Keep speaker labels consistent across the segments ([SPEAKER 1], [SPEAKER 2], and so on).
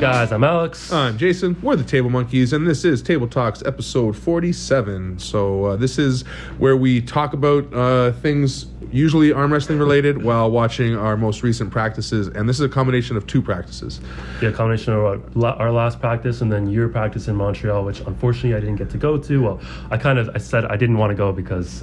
[SPEAKER 1] guys? I'm Alex.
[SPEAKER 2] I'm Jason. We're the Table Monkeys, and this is Table Talks episode 47. So this is where we talk about things usually arm wrestling related while watching our most recent practices, and this is a combination of two practices.
[SPEAKER 1] Yeah, a combination of our last practice and then your practice in Montreal, which unfortunately I didn't get to go to. Well, I said I didn't want to go because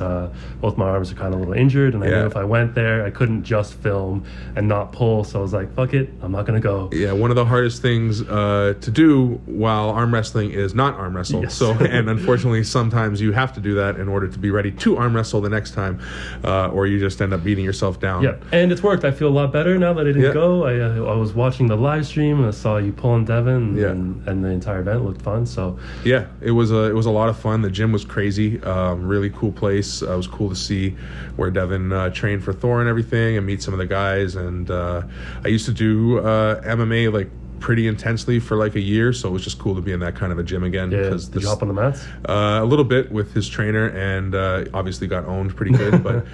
[SPEAKER 1] both my arms are kind of a little injured, and I knew if I went there, I couldn't just film and not pull, so I was like, fuck it, I'm not going to go.
[SPEAKER 2] Yeah, one of the hardest things to do while arm wrestling is not arm wrestle.
[SPEAKER 1] Yes.
[SPEAKER 2] So, and unfortunately, sometimes you have to do that in order to be ready to arm wrestle the next time, or you just end up beating yourself down.
[SPEAKER 1] Yeah, and it's worked. I feel a lot better now that I didn't go. I was watching the live stream and I saw you pulling Devon, and the entire event looked fun. So
[SPEAKER 2] yeah, it was a lot of fun. The gym was crazy, really cool place. It was cool to see where Devon trained for Thor and everything, and meet some of the guys. And I used to do MMA like pretty intensely for like a year, so it was just cool to be in that kind of a gym again.
[SPEAKER 1] Yeah, did you hop on the mats?
[SPEAKER 2] A little bit with his trainer, and obviously got owned pretty good, but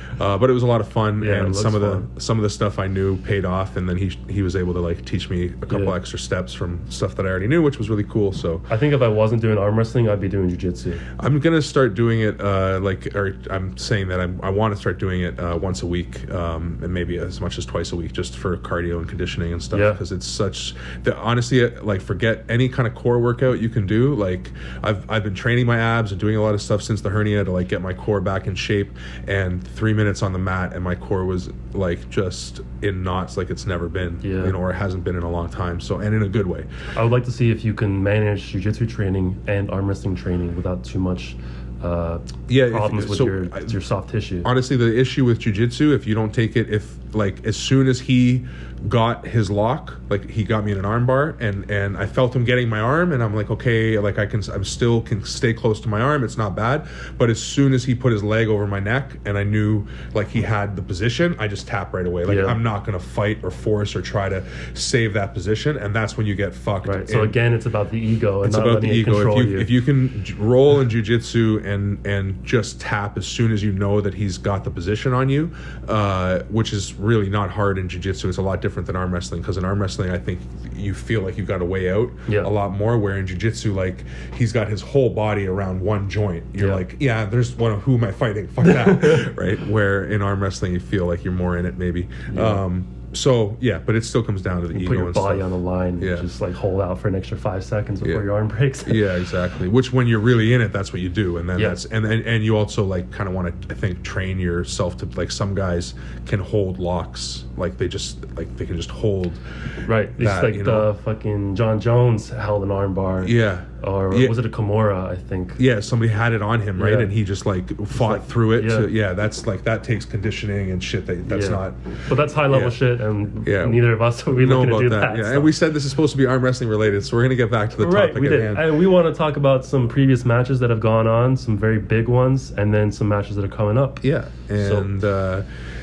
[SPEAKER 2] it was a lot of fun. Yeah, and some of the stuff I knew paid off, and then he was able to like teach me a couple extra steps from stuff that I already knew, which was really cool. So
[SPEAKER 1] I think if I wasn't doing arm wrestling, I'd be doing jiu-jitsu.
[SPEAKER 2] I'm gonna start doing it I'm saying that I want to start doing it once a week, and maybe as much as twice a week, just for cardio and conditioning and stuff, because it's such honestly, like, forget any kind of core workout you can do. Like, I've been training my abs and doing a lot of stuff since the hernia to like get my core back in shape, and 3 minutes on the mat and my core was like just in knots like it's never been, or it hasn't been in a long time. So, and in a good way. I
[SPEAKER 1] would like to see if you can manage jiu-jitsu training and arm wrestling training without too much problems with your soft tissue.
[SPEAKER 2] Honestly, the issue with jiu-jitsu, if you don't take it, as soon as he got his lock, like he got me in an arm bar, and I felt him getting my arm, and I'm like, okay, like I'm still can stay close to my arm, it's not bad. But as soon as he put his leg over my neck and I knew like he had the position, I just tap right away. Like I'm not gonna fight or force or try to save that position, and that's when you get fucked.
[SPEAKER 1] Right. So again, it's about the ego. And
[SPEAKER 2] it's about the ego. If you can roll in jiu-jitsu and just tap as soon as you know that he's got the position on you, which is really not hard in jiu-jitsu. It's a lot different than arm wrestling, because in arm wrestling I think you feel like you've got to weigh out a lot more, where in jiu-jitsu, like, he's got his whole body around one joint. You're like, there's one of who am I fighting? Fuck that. Right? Where in arm wrestling you feel like you're more in it maybe. But it still comes down to the ego.
[SPEAKER 1] Put your body on the line and just like hold out for an extra 5 seconds before your arm breaks.
[SPEAKER 2] Yeah, exactly. Which, when you're really in it, that's what you do. And then and you also like kind of want to, I think, train yourself to, like, some guys can hold locks, like they can just hold.
[SPEAKER 1] Right. It's like the fucking John Jones held an arm bar.
[SPEAKER 2] Yeah.
[SPEAKER 1] Or was it a Kimura, I think?
[SPEAKER 2] Yeah, somebody had it on him, right? Yeah. And he just like fought through it.
[SPEAKER 1] Yeah.
[SPEAKER 2] That's like, that takes conditioning and shit. That's not.
[SPEAKER 1] But that's high level shit, and neither of us are looking to do that.
[SPEAKER 2] Yeah, and we said this is supposed to be arm wrestling related, so we're gonna get back to the topic
[SPEAKER 1] at hand. And we want to talk about some previous matches that have gone on, some very big ones, and then some matches that are coming up.
[SPEAKER 2] Yeah,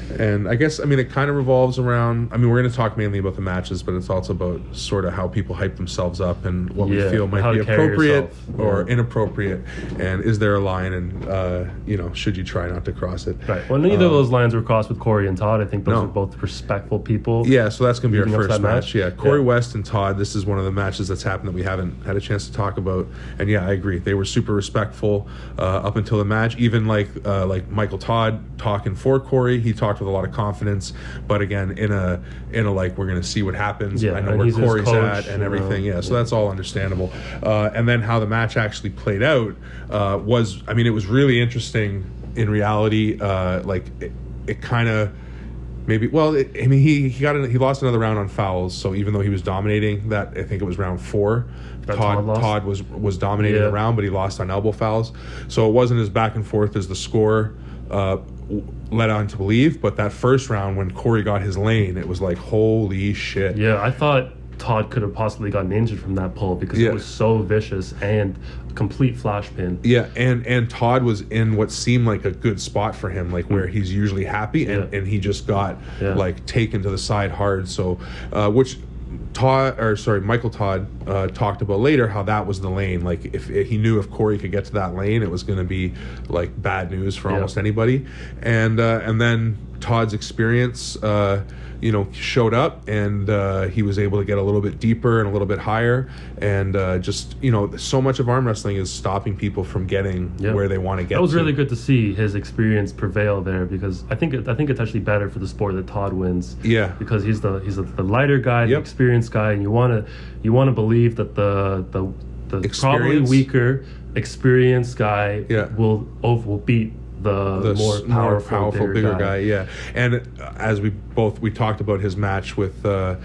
[SPEAKER 2] and I guess, I mean, it kind of revolves around, I mean, we're going to talk mainly about the matches, but it's also about sort of how people hype themselves up and what we feel might be appropriate or inappropriate, and is there a line, and should you try not to cross it.
[SPEAKER 1] Right. Well, neither of those lines were crossed with Corey and Todd. I think those are both respectful people.
[SPEAKER 2] Yeah, so that's going to be our first match. Yeah, Corey West and Todd, this is one of the matches that's happened that we haven't had a chance to talk about, and I agree. They were super respectful up until the match. Even like Michael Todd talking for Corey, he talked with a lot of confidence, but again, in a like, we're going to see what happens. I know where Corey's at and everything. So that's all understandable. And then how the match actually played out was, I mean, it was really interesting in reality. Like, it kind of maybe, he lost another round on fouls. So even though he was dominating that, I think it was round 4. Todd was dominating the round, but he lost on elbow fouls. So it wasn't as back and forth as the score led on to believe. But that first round, when Corey got his lane, it was like, holy shit.
[SPEAKER 1] Yeah, I thought Todd could have possibly gotten injured from that pull, because it was so vicious and complete flash pin. Yeah,
[SPEAKER 2] and Todd was in what seemed like a good spot for him, like where he's usually happy, and he just got like taken to the side hard. So which Michael Todd talked about later, how that was the lane. Like, if he knew if Corey could get to that lane, it was going to be like bad news for almost anybody. And then Todd's experience, showed up, and he was able to get a little bit deeper and a little bit higher, and just so much of arm wrestling is stopping people from getting where they want to get.
[SPEAKER 1] That was really good to see his experience prevail there, because I think it's actually better for the sport that Todd wins.
[SPEAKER 2] Yeah,
[SPEAKER 1] because he's the lighter guy, the experienced guy, and you want to believe that the probably weaker experienced guy will beat the more powerful, bigger guy.
[SPEAKER 2] Yeah, and as we talked about his match with I'm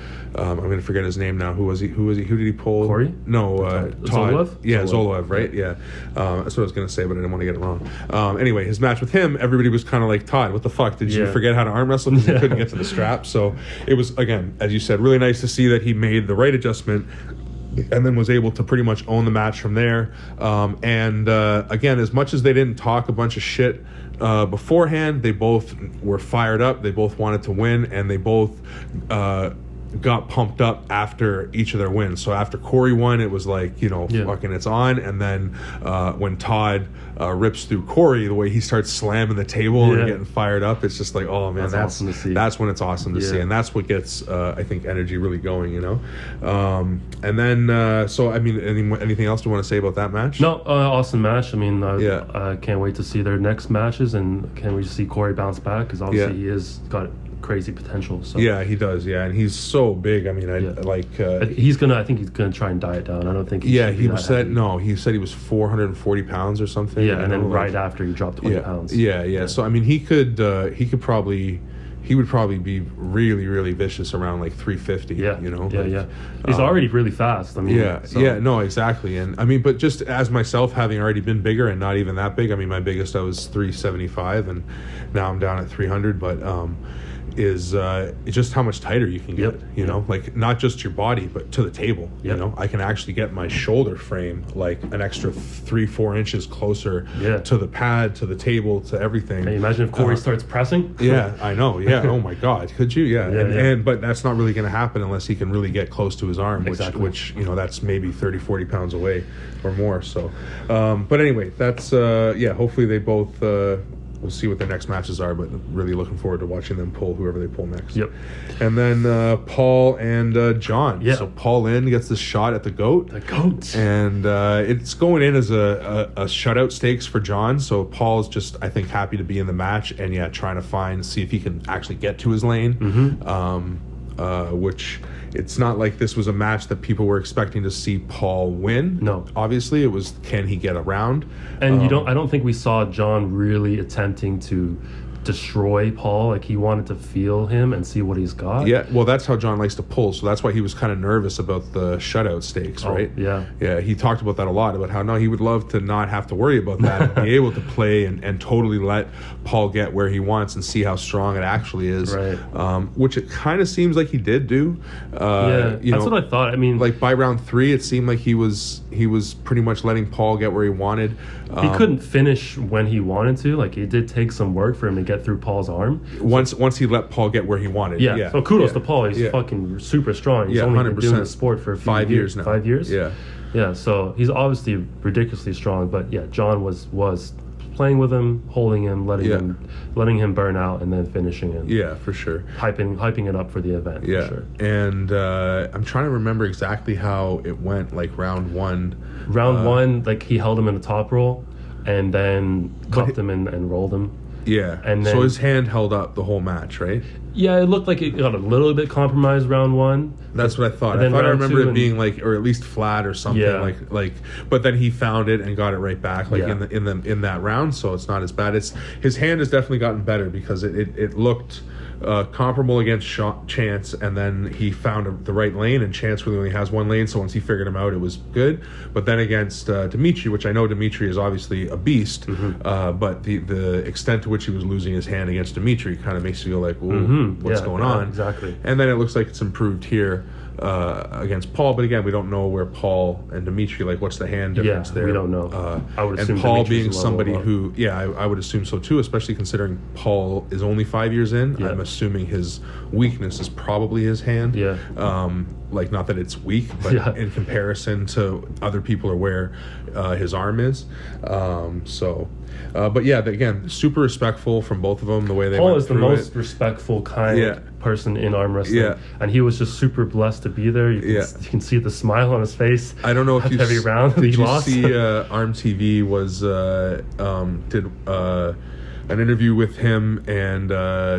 [SPEAKER 2] going to forget his name now. Who was he? Who did he pull?
[SPEAKER 1] Corey?
[SPEAKER 2] No, Todd.
[SPEAKER 1] Zoloev?
[SPEAKER 2] Yeah, Zoloev, right? Yeah, that's what I was going to say, but I didn't want to get it wrong. Anyway, his match with him, everybody was kind of like, Todd, what the fuck? Did you forget how to arm wrestle because you couldn't get to the strap? So it was, again, as you said, really nice to see that he made the right adjustment and then was able to pretty much own the match from there. Again, as much as they didn't talk a bunch of shit beforehand, they both were fired up. They both wanted to win, and they both got pumped up after each of their wins. So after Corey won, it was like, fucking it's on. And then when Todd rips through Corey, the way he starts slamming the table and getting fired up, it's just like, oh man, that's
[SPEAKER 1] awesome to see.
[SPEAKER 2] That's when it's awesome to see. And that's what gets, I think, energy really going, And then, so, I mean, anything else you want to say about that match?
[SPEAKER 1] No, awesome match. I mean, I can't wait to see their next matches, and can't wait to see Corey bounce back, because obviously he has got crazy potential. So
[SPEAKER 2] yeah, he does. Yeah, and he's so big. I mean, I think he's gonna try and diet down. I don't think. He said he was 440 pounds or something.
[SPEAKER 1] Yeah, and then right after he dropped 20 pounds.
[SPEAKER 2] Yeah. So I mean, he would probably be really, really vicious around like 350.
[SPEAKER 1] Yeah. He's already really fast. I mean,
[SPEAKER 2] no, exactly. And I mean, but just as myself, having already been bigger and not even that big. I mean, my biggest I was 375, and now I'm down at 300. But is just how much tighter you can get, like not just your body, but to the table. I can actually get my shoulder frame like an extra 3-4 inches closer to the pad, to the table, to everything.
[SPEAKER 1] Can you imagine if Corey starts pressing?
[SPEAKER 2] Yeah, I know. Yeah. Oh my God. Could you? Yeah. But that's not really going to happen unless he can really get close to his arm, which that's maybe 30-40 pounds away or more. So, but anyway, that's hopefully they both. We'll see what their next matches are, but really looking forward to watching them pull whoever they pull next.
[SPEAKER 1] Yep.
[SPEAKER 2] And then Paul and John.
[SPEAKER 1] Yeah.
[SPEAKER 2] So Paul Linn gets this shot at the GOAT.
[SPEAKER 1] The GOAT.
[SPEAKER 2] And it's going in as a shutout stakes for John. So Paul's just, I think, happy to be in the match and trying to see if he can actually get to his lane. Mm-hmm. Which it's not like this was a match that people were expecting to see Paul win.
[SPEAKER 1] No.
[SPEAKER 2] Obviously, it was, can he get around?
[SPEAKER 1] And I don't think we saw John really attempting to destroy Paul. Like, he wanted to feel him and see what he's got.
[SPEAKER 2] Yeah, well, that's how John likes to pull, so that's why he was kind of nervous about the shutout stakes, right? Yeah, he talked about that a lot, about how he would love to not have to worry about that and be able to play and totally let Paul get where he wants and see how strong it actually is,
[SPEAKER 1] right.
[SPEAKER 2] Which it kind of seems like he did do.
[SPEAKER 1] That's what I thought. I mean,
[SPEAKER 2] like by round 3, it seemed like he was pretty much letting Paul get where he wanted.
[SPEAKER 1] He couldn't finish when he wanted to. Like, it did take some work for him to get through Paul's arm.
[SPEAKER 2] Once he let Paul get where he wanted.
[SPEAKER 1] Yeah. So kudos to Paul. He's fucking super strong. He's only 100%. Been doing the sport for
[SPEAKER 2] 5 years now.
[SPEAKER 1] 5 years?
[SPEAKER 2] Yeah.
[SPEAKER 1] Yeah, so he's obviously ridiculously strong, but John was playing with him, holding him, letting him burn out, and then finishing him.
[SPEAKER 2] Yeah, for sure.
[SPEAKER 1] Hyping it up for the event.
[SPEAKER 2] Yeah,
[SPEAKER 1] for sure.
[SPEAKER 2] And I'm trying to remember exactly how it went. Like round 1.
[SPEAKER 1] Round 1, like he held him in the top roll, and then cuffed him and rolled him.
[SPEAKER 2] Yeah, and then, so his hand held up the whole match, right?
[SPEAKER 1] Yeah, it looked like it got a little bit compromised round 1.
[SPEAKER 2] That's what I thought. I remember it being like, or at least flat or something. Yeah. Like, but then he found it and got it right back, like in that round. So it's not as bad. His hand has definitely gotten better because it looked comparable against Chance, and then he found the right lane, and Chance really only has one lane, so once he figured him out, it was good. But then against Dimitri, which I know Dimitri is obviously a beast, but the extent to which he was losing his hand against Dimitri kind of makes you feel like, ooh, what's going on?
[SPEAKER 1] Exactly.
[SPEAKER 2] And then it looks like it's improved here. against Paul. But again, we don't know where Paul and Dimitri, like, what's the hand difference there?
[SPEAKER 1] We don't know. I would assume
[SPEAKER 2] and Paul
[SPEAKER 1] Dimitri's
[SPEAKER 2] being somebody who, I would assume so too, especially considering Paul is only 5 years in. Yeah. I'm assuming his weakness is probably his hand.
[SPEAKER 1] Yeah.
[SPEAKER 2] Like, not that it's weak, but in comparison to other people, or where his arm is. But yeah, again, super respectful from both of them. The way they
[SPEAKER 1] Paul
[SPEAKER 2] went
[SPEAKER 1] is the most respectful, kind person in arm wrestling, and he was just super blessed to be there. You can see the smile on his face.
[SPEAKER 2] I don't know if you
[SPEAKER 1] every round
[SPEAKER 2] did
[SPEAKER 1] he
[SPEAKER 2] you
[SPEAKER 1] lost.
[SPEAKER 2] see Arm TV was did an interview with him, and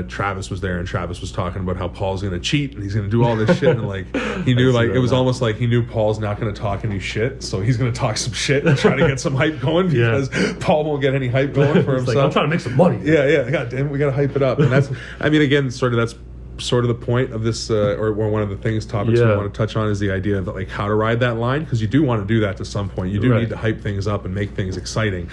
[SPEAKER 2] Travis was there, and Travis was talking about how Paul's going to cheat and he's going to do all this shit, and like he knew, like, it was almost like he knew Paul's not going to talk any shit, so he's going to talk some shit and try to get some hype going, because Paul won't get any hype going for himself.
[SPEAKER 1] Like, I'm trying to make some money.
[SPEAKER 2] God damn it, we got to hype it up. And that's, I mean, again, that's sort of the point of this, or one of the topics we want to touch on, is the idea of, like, how to ride that line, because you do want to do that to some point. You do need to hype things up and make things exciting,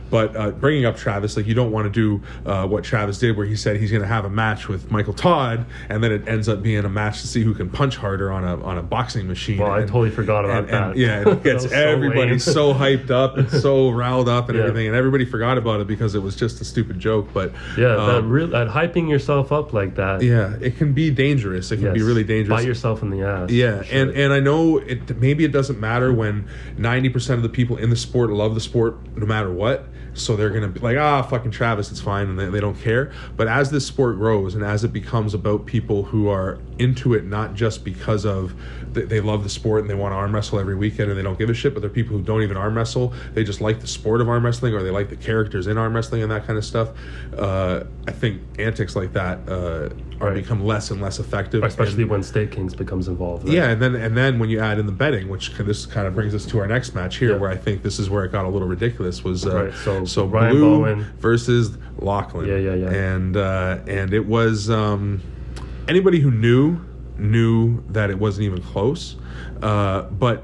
[SPEAKER 2] but bringing up Travis, like, you don't want to do what Travis did, where he said he's going to have a match with Michael Todd, and then it ends up being a match to see who can punch harder on a boxing machine.
[SPEAKER 1] Well, I totally forgot about that.
[SPEAKER 2] And it gets everybody so hyped up and so riled up and everything, and everybody forgot about it because it was just a stupid joke. But
[SPEAKER 1] that hyping yourself up like that,
[SPEAKER 2] it can be dangerous. It can be really dangerous.
[SPEAKER 1] Bite yourself in the ass.
[SPEAKER 2] Yeah, sure. and I know maybe it doesn't matter when 90% of the people in the sport love the sport no matter what. So they're going to be like, fucking Travis, it's fine, and they don't care. But as this sport grows, and as it becomes about people who are into it not just because of they love the sport and they want to arm wrestle every weekend and they don't give a shit, but they're people who don't even arm wrestle. They just like the sport of arm wrestling, or they like the characters in arm wrestling and that kind of stuff. I think antics like that become less and less effective,
[SPEAKER 1] especially when State Kings becomes involved.
[SPEAKER 2] Right? Yeah, and then when you add in the betting, which this kind of brings us to our next match here, where I think this is where it got a little ridiculous, was so
[SPEAKER 1] Ryan
[SPEAKER 2] Blue
[SPEAKER 1] Bowen
[SPEAKER 2] versus Lachlan.
[SPEAKER 1] Yeah.
[SPEAKER 2] And it was anybody who knew that it wasn't even close, but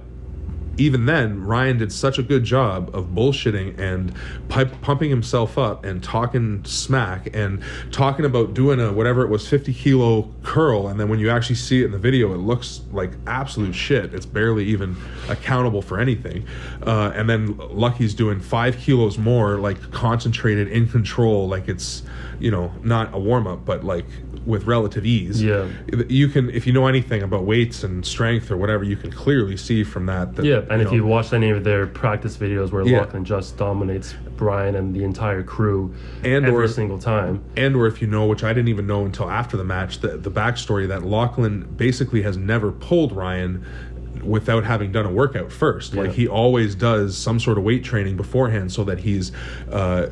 [SPEAKER 2] even then, Ryan did such a good job of bullshitting and pumping himself up and talking smack and talking about doing a whatever it was 50-kilo curl, and then when you actually see it in the video, it looks like absolute shit. It's barely even accountable for anything. And then Lucky's doing 5 kilos more, like concentrated, in control, like it's not a warm-up, but like with relative ease.
[SPEAKER 1] Yeah,
[SPEAKER 2] you can, if you know anything about weights and strength or whatever, you can clearly see from that.
[SPEAKER 1] And if you watch any of their practice videos where Lachlan just dominates Brian and the entire crew every single time. Or
[SPEAKER 2] if you know, which I didn't even know until after the match, the backstory that Lachlan basically has never pulled Ryan without having done a workout first. Like, he always does some sort of weight training beforehand so that he's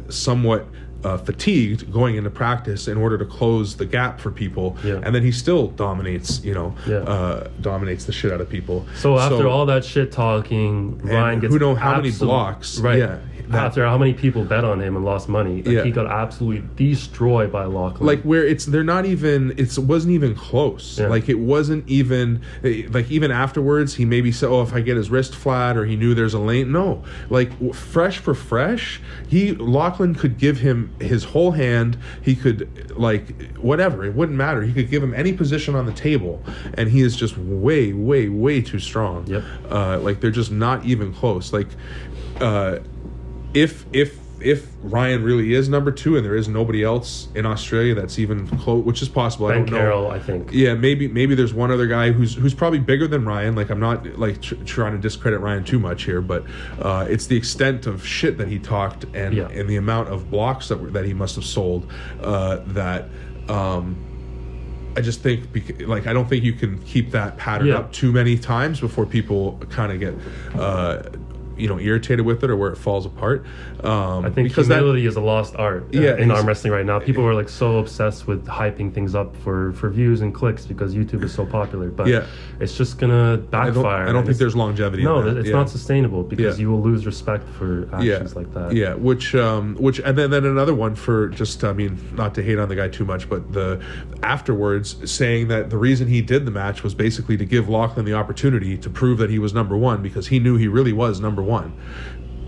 [SPEAKER 2] somewhat fatigued going into practice in order to close the gap for people, and then he still dominates dominates the shit out of people.
[SPEAKER 1] So after all that shit talking, Ryan gets
[SPEAKER 2] how many blocks,
[SPEAKER 1] after how many people bet on him and lost money, he got absolutely destroyed by Lachlan.
[SPEAKER 2] Like, where it wasn't even close. Like, it wasn't even, like, even afterwards he maybe said, if I get his wrist flat, or he knew there's a lane. No, like, fresh for fresh, Lachlan could give him his whole hand. He could, like, whatever, it wouldn't matter. He could give him any position on the table, and he is just way, way, way too strong. Like, they're just not even close. Like, if Ryan really is number 2 and there is nobody else in Australia that's even close, which is possible.
[SPEAKER 1] Ben
[SPEAKER 2] I don't
[SPEAKER 1] Carroll,
[SPEAKER 2] know.
[SPEAKER 1] I think.
[SPEAKER 2] Yeah, maybe there's one other guy who's probably bigger than Ryan. Like, I'm not like trying to discredit Ryan too much here, but it's the extent of shit that he talked and the amount of blocks that he must have sold that. I just think, I don't think you can keep that pattern up too many times before people kind of get irritated with it, or where it falls apart.
[SPEAKER 1] I think humility is a lost art in arm wrestling right now. People are like so obsessed with hyping things up for views and clicks because YouTube is so popular, but it's just gonna backfire.
[SPEAKER 2] I don't think there's longevity.
[SPEAKER 1] No, it's not sustainable, because you will lose respect for actions like that.
[SPEAKER 2] Yeah, which and then another one for just, not to hate on the guy too much, but the afterwards saying that the reason he did the match was basically to give Lachlan the opportunity to prove that he was number 1, because he knew he really was number 1.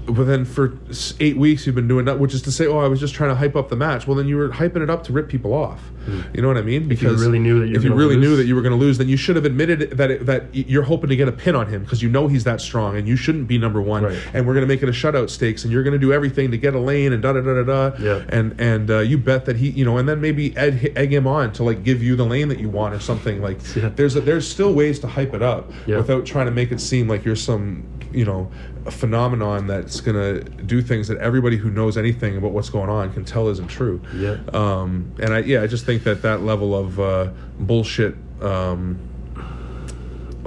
[SPEAKER 2] But then for 8 weeks you've been doing that, which is to say, oh, I was just trying to hype up the match. Well, then you were hyping it up to rip people off. You know what I mean?
[SPEAKER 1] Because if you really knew that
[SPEAKER 2] you were going to lose, then you should have admitted that you're hoping to get a pin on him because you know he's that strong and you shouldn't be number one.
[SPEAKER 1] Right.
[SPEAKER 2] And we're going to make it a shutout stakes and you're going to do everything to get a lane and da da da da da.
[SPEAKER 1] Yeah.
[SPEAKER 2] And you bet that he, and then maybe egg him on to like give you the lane that you want or something. Like there's still ways to hype it up without trying to make it seem like you're some a phenomenon that's gonna do things that everybody who knows anything about what's going on can tell isn't true. And I just think that level of bullshit.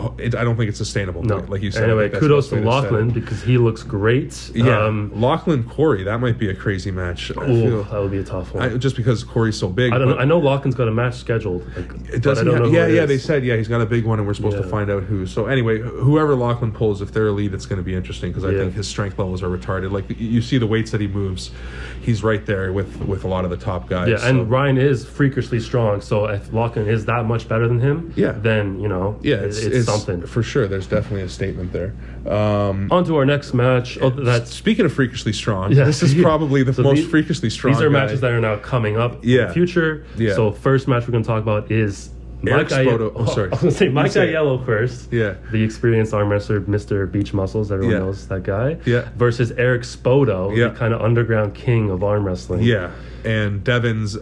[SPEAKER 2] I don't think it's sustainable.
[SPEAKER 1] No.
[SPEAKER 2] Like you said.
[SPEAKER 1] Anyway, kudos to Lachlan because he looks great.
[SPEAKER 2] Yeah, Lachlan Corey, that might be a crazy match.
[SPEAKER 1] That would be a tough one.
[SPEAKER 2] Just because Corey's so big.
[SPEAKER 1] I know Lachlan's got a match scheduled.
[SPEAKER 2] They said he's got a big one, and we're supposed to find out who. So anyway, whoever Lachlan pulls, if they're elite, it's going to be interesting because I think his strength levels are retarded. Like you see the weights that he moves, he's right there with a lot of the top guys.
[SPEAKER 1] Yeah, and Ryan is freakishly strong. So if Lachlan is that much better than him, then it's something
[SPEAKER 2] for sure. There's definitely a statement there.
[SPEAKER 1] On to our next match.
[SPEAKER 2] Speaking of freakishly strong, this is probably the most freakishly strong.
[SPEAKER 1] These are matches that are now coming up in the future. So first match we're going to talk about is Mike Spoto.
[SPEAKER 2] I was going
[SPEAKER 1] to say Mike Aiello first.
[SPEAKER 2] Yeah.
[SPEAKER 1] The experienced arm wrestler, Mr. Beach Muscles. Everyone knows that guy.
[SPEAKER 2] Yeah.
[SPEAKER 1] Versus Eric Spoto, the kind of underground king of arm wrestling.
[SPEAKER 2] Yeah. And Devon's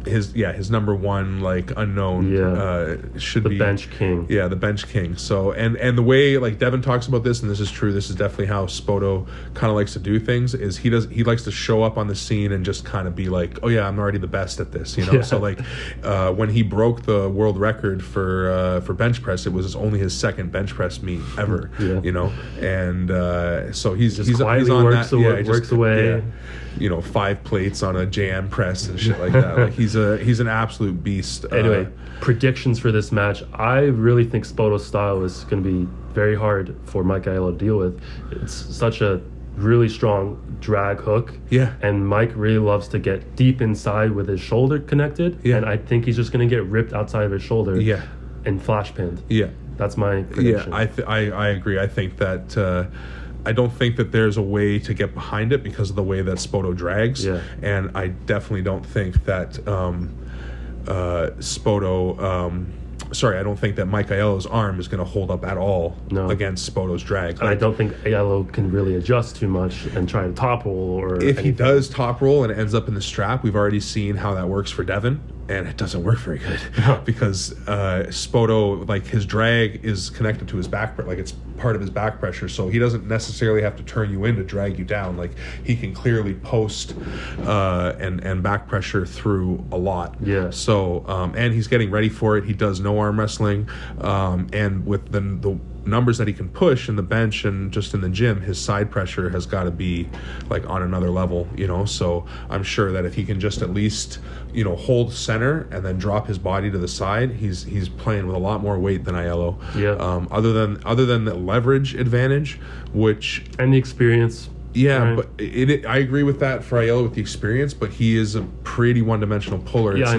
[SPEAKER 2] his number one unknown should be
[SPEAKER 1] the bench king.
[SPEAKER 2] Yeah, the bench king. So and the way Devon talks about this, and this is true, this is definitely how Spoto kind of likes to do things, is he likes to show up on the scene and just kind of be like, oh yeah, I'm already the best at this, So when he broke the world record for bench press, it was only his second bench press meet ever. And so he's on
[SPEAKER 1] works
[SPEAKER 2] that.
[SPEAKER 1] Works away.
[SPEAKER 2] 5 plates on a jam press and shit like that. He's an absolute beast.
[SPEAKER 1] Anyway, predictions for this match. I really think Spoto's style is going to be very hard for Mike Aiello to deal with. It's such a really strong drag hook.
[SPEAKER 2] Yeah.
[SPEAKER 1] And Mike really loves to get deep inside with his shoulder connected. Yeah. And I think he's just going to get ripped outside of his shoulder.
[SPEAKER 2] Yeah.
[SPEAKER 1] And flash pinned.
[SPEAKER 2] Yeah.
[SPEAKER 1] That's my prediction.
[SPEAKER 2] Yeah, I agree. I think that... I don't think that there's a way to get behind it because of the way that Spoto drags.
[SPEAKER 1] Yeah.
[SPEAKER 2] And I definitely don't think that I don't think that Mike Aiello's arm is going to hold up at all against Spoto's drag.
[SPEAKER 1] And I don't think Aiello can really adjust too much and try to top roll or
[SPEAKER 2] if
[SPEAKER 1] anything.
[SPEAKER 2] He does top roll and it ends up in the strap, we've already seen how that works for Devon. And it doesn't work very good because Spoto, his drag is connected to his back, it's part of his back pressure. So he doesn't necessarily have to turn you in to drag you down. He can clearly post and back pressure through a lot.
[SPEAKER 1] Yeah.
[SPEAKER 2] So and he's getting ready for it. He does no arm wrestling, and with the numbers that he can push in the bench and just in the gym, his side pressure has got to be on another level. So I'm sure that if he can just at least hold center and then drop his body to the side, he's playing with a lot more weight than Aiello.
[SPEAKER 1] Yeah.
[SPEAKER 2] Other than the leverage advantage,
[SPEAKER 1] and the experience.
[SPEAKER 2] Yeah, right. But I agree with that for Aiello with the experience, but he is a pretty one-dimensional puller.
[SPEAKER 1] Yeah,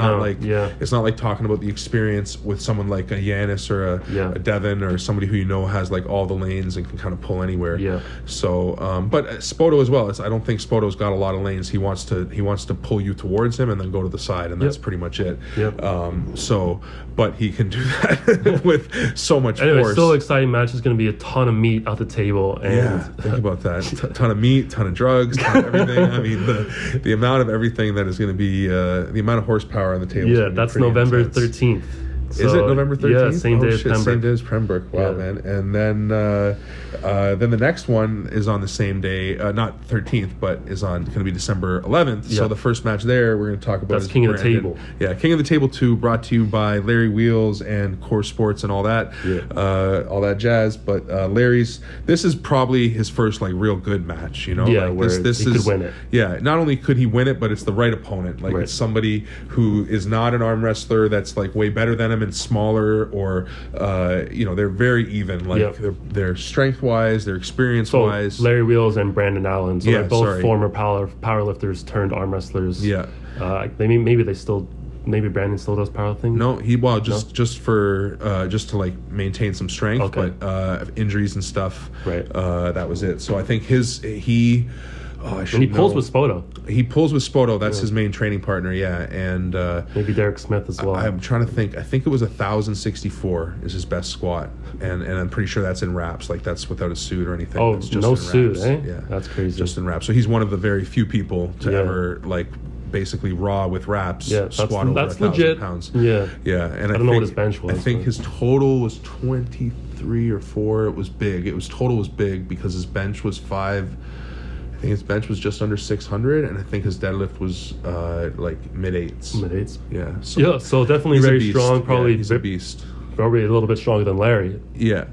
[SPEAKER 2] It's not like talking about the experience with someone like a Yanis or a Devon or somebody who has all the lanes and can kind of pull anywhere.
[SPEAKER 1] Yeah.
[SPEAKER 2] So, but Spoto as well. I don't think Spoto's got a lot of lanes. He wants to pull you towards him and then go to the side, and that's pretty much it.
[SPEAKER 1] Yep.
[SPEAKER 2] But he can do that with so much force.
[SPEAKER 1] Still exciting match. There's going to be a ton of meat at the table. And
[SPEAKER 2] think about that. Ton of meat, ton of drugs, ton of everything. I mean, the amount of everything that is going to be, the amount of horsepower on the table.
[SPEAKER 1] Yeah, that's November 13th.
[SPEAKER 2] So, is it November 13th?
[SPEAKER 1] Yeah, same day as Pembroke.
[SPEAKER 2] Same day as Pembroke. Wow, man. And then the next one is on the same day, not 13th, but is going to be December 11th. Yeah. So the first match there we're going to talk about is
[SPEAKER 1] King of the Table.
[SPEAKER 2] Yeah, King of the Table 2, brought to you by Larry Wheels and Core Sports and all that, all that jazz. But Larry's, this is probably his first real good match.
[SPEAKER 1] Yeah, this he could win it.
[SPEAKER 2] Yeah, not only could he win it, but it's the right opponent. It's somebody who is not an arm wrestler that's way better than him and smaller, or they're very even. They're strength wise, they're experience wise.
[SPEAKER 1] Larry Wheels and Brandon Allen. So they're both former powerlifters turned arm wrestlers.
[SPEAKER 2] Yeah.
[SPEAKER 1] Maybe they still maybe Brandon Soto's powerlifting?
[SPEAKER 2] No, just to like maintain some strength,
[SPEAKER 1] Okay.
[SPEAKER 2] but injuries and stuff.
[SPEAKER 1] Right.
[SPEAKER 2] That was it. So I think
[SPEAKER 1] and he pulls with Spoto.
[SPEAKER 2] He pulls with Spoto. That's his main training partner. Yeah, and
[SPEAKER 1] maybe Derek Smith as well.
[SPEAKER 2] I'm trying to think. I think it was 1,064 is his best squat, and I'm pretty sure that's in wraps. Like that's without a suit or anything.
[SPEAKER 1] Oh,
[SPEAKER 2] that's just
[SPEAKER 1] no
[SPEAKER 2] in
[SPEAKER 1] suit,
[SPEAKER 2] wraps.
[SPEAKER 1] eh?
[SPEAKER 2] Yeah,
[SPEAKER 1] that's crazy.
[SPEAKER 2] Just in wraps. So he's one of the very few people to ever like basically raw with wraps squat over 1,000 pounds.
[SPEAKER 1] Yeah,
[SPEAKER 2] and I
[SPEAKER 1] don't know what his bench was.
[SPEAKER 2] I think his total was 23 or 4. It was big. Total was big because his bench was 5. I think his bench was just under 600, and I think his deadlift was like mid-8s.
[SPEAKER 1] Mid-8s?
[SPEAKER 2] Yeah.
[SPEAKER 1] So definitely very strong. Probably
[SPEAKER 2] he's a beast.
[SPEAKER 1] Probably a little bit stronger than Larry.
[SPEAKER 2] Yeah.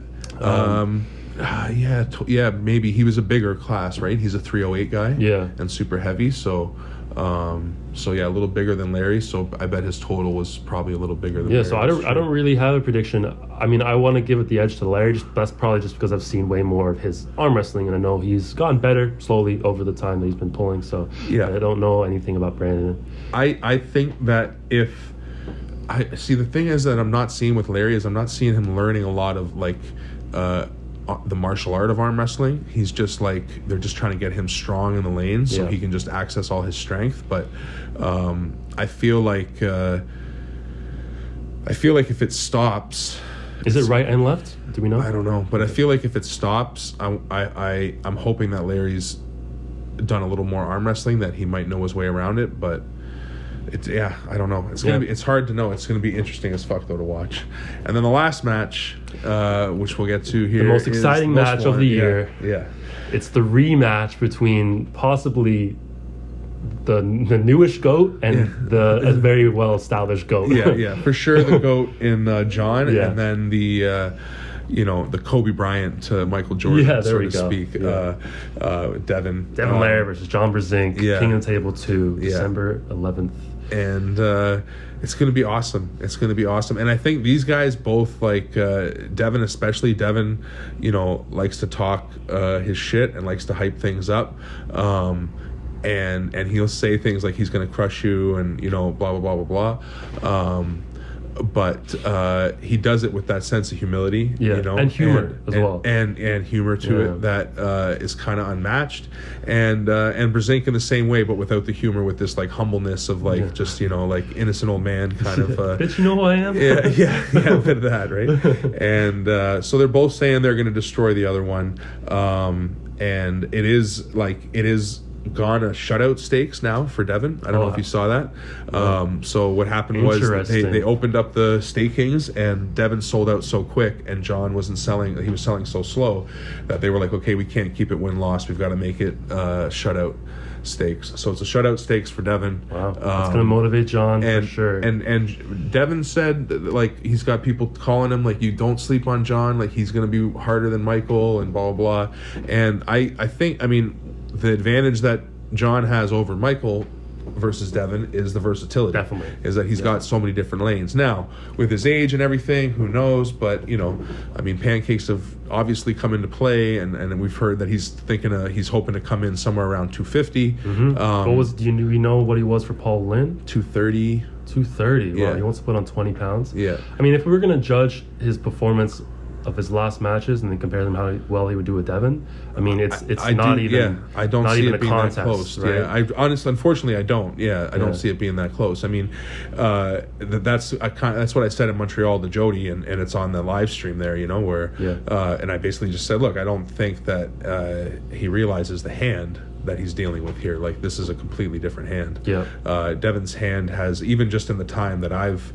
[SPEAKER 2] Maybe he was a bigger class, right? He's a 308 guy.
[SPEAKER 1] Yeah.
[SPEAKER 2] And super heavy, so a little bigger than Larry. So I bet his total was probably a little bigger than Larry.
[SPEAKER 1] So I don't really have a prediction. I mean, I want to give it the edge to Larry. That's probably just because I've seen way more of his arm wrestling, and I know he's gotten better slowly over the time that he's been pulling. So I don't know anything about Brandon.
[SPEAKER 2] I think that if I see, the thing is that I'm not seeing with Larry is I'm not seeing him learning a lot of like the martial art of arm wrestling. He's just like, they're just trying to get him strong in the lanes so he can just access all his strength. But I feel like if it stops,
[SPEAKER 1] is it right and left? Do we know?
[SPEAKER 2] I don't know, but I feel like if it stops, I'm hoping that Larry's done a little more arm wrestling, that he might know his way around it. But I don't know. It's hard to know. It's gonna be interesting as fuck though to watch. And then the last match, which we'll get to here,
[SPEAKER 1] the most exciting match of the year.
[SPEAKER 2] Yeah.
[SPEAKER 1] It's the rematch between possibly the newish GOAT and the very well established GOAT.
[SPEAKER 2] For sure the GOAT in John, and then the Kobe Bryant to Michael Jordan, so to speak. Devon
[SPEAKER 1] Larratt versus John Brzenk, King of the Table 2, December 11th.
[SPEAKER 2] And it's going to be awesome. And I think these guys both, like Devon especially. Devon, likes to talk his shit and likes to hype things up. And he'll say things like he's going to crush you and, blah, blah, blah, blah, blah. But he does it with that sense of humility,
[SPEAKER 1] and humor as well,
[SPEAKER 2] and humor to it that is kind of unmatched, and Brzenk in the same way, but without the humor, with this like humbleness of like just like innocent old man kind of.
[SPEAKER 1] Bitch, you know who I am?
[SPEAKER 2] A bit of that, right? And so they're both saying they're going to destroy the other one, and it is gone a shutout stakes now for Devon. I don't know if you saw that. So what happened was they opened up the stakings, and Devon sold out so quick, and John wasn't selling. He was selling so slow that they were like, okay, we can't keep it win-loss. We've got to make it shutout stakes. So it's a shutout stakes for Devon.
[SPEAKER 1] Wow, that's gonna motivate John for sure.
[SPEAKER 2] And Devon said like he's got people calling him like, you don't sleep on John. Like he's gonna be harder than Michael and blah blah blah. And I think the advantage that John has over Michael versus Devon is the versatility.
[SPEAKER 1] Definitely.
[SPEAKER 2] Is that he's got so many different lanes. Now, with his age and everything, who knows? But, pancakes have obviously come into play, and we've heard that he's hoping to come in somewhere around 250.
[SPEAKER 1] Mm-hmm. Do we know what he was for Paul Linn?
[SPEAKER 2] 230.
[SPEAKER 1] 230. Wow, he wants to put on 20 pounds.
[SPEAKER 2] Yeah.
[SPEAKER 1] I mean, if we were going to judge his performance of his last matches and then compare them how well he would do with Devon, I mean, it's not even.
[SPEAKER 2] I don't see it being contest, that close.
[SPEAKER 1] Right?
[SPEAKER 2] Yeah, unfortunately, I don't. Yeah, I don't see it being that close. I mean, that's what I said in Montreal to Jody, and it's on the live stream there. Where and I basically just said, look, I don't think that he realizes the hand that he's dealing with here. Like, this is a completely different hand.
[SPEAKER 1] Yeah.
[SPEAKER 2] Devon's hand has, even just in the time that I've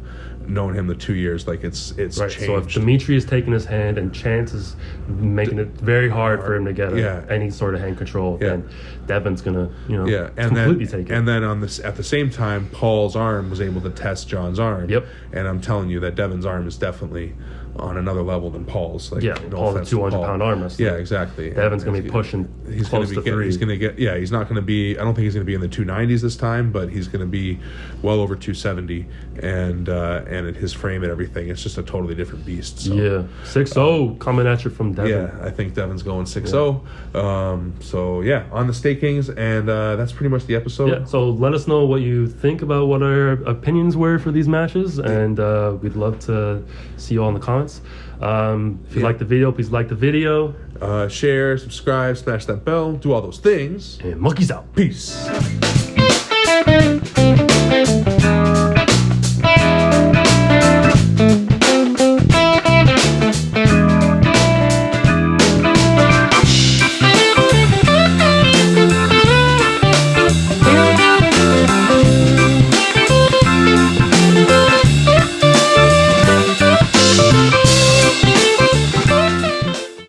[SPEAKER 2] known him, the 2 years, like it's right. Changed.
[SPEAKER 1] So if Dimitri is taking his hand and Chance is making it very hard for him to get any sort of hand control, then Devon's gonna completely take it.
[SPEAKER 2] And then at the same time, Paul's arm was able to test John's arm.
[SPEAKER 1] Yep.
[SPEAKER 2] And I'm telling you that Devon's arm is definitely on another level than Paul's. Like,
[SPEAKER 1] yeah,
[SPEAKER 2] no
[SPEAKER 1] Paul's a
[SPEAKER 2] offense to
[SPEAKER 1] 200-pound arm wrestler.
[SPEAKER 2] Yeah, exactly.
[SPEAKER 1] Devon's going to be pushing close to 3.
[SPEAKER 2] He's going to get. Yeah, he's not going to be. I don't think he's going to be in the 290s this time, but he's going to be well over 270, and at his frame and everything, it's just a totally different beast. So,
[SPEAKER 1] yeah, 6-0 coming at you from Devon.
[SPEAKER 2] Yeah, I think Devon's going 6-0. So yeah, on the Stakings, and that's pretty much the episode.
[SPEAKER 1] Yeah, so let us know what you think about what our opinions were for these matches, and we'd love to see you all in the comments. If you like the video, please like the video.
[SPEAKER 2] Share, subscribe, smash that bell, do all those things.
[SPEAKER 1] And monkeys out.
[SPEAKER 2] Peace.